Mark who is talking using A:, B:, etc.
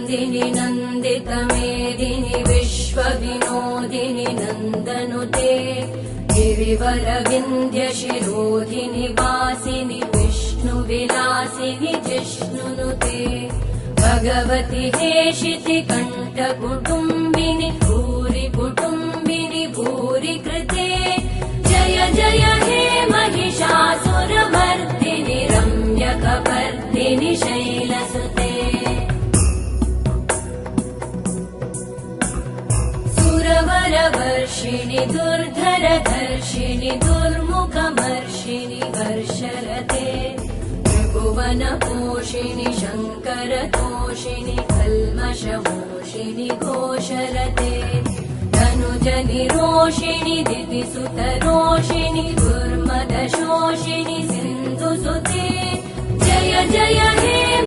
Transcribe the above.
A: नन्दिनि नन्दितमेदिनि विश्वविनोदिनि नन्दनुते गिरिवरविन्ध्यशिरोधिनि वासिनि विष्णुविलासिनि जिष्णुनुते भगवति हेशिति कण्ठकुटुम्बिनि भूरि कुटुम्बिनि भूरि कृते जय जय हे महिषासुरमर्दिनि रम्यकपर्दिनि शैलसुते सुरवरवर्षिणि दुर्धरधर्षिणि दुर्मुखमर्षिणि वर्षरते त्रिभुवनपोषिणि शङ्करतोषिणि कल्मषमोषिणि घोषरते धनुजनिरोषिणि दितिसुतरोषिणि दुर्मदशोषिणि सिन्धुसुते जय जय हे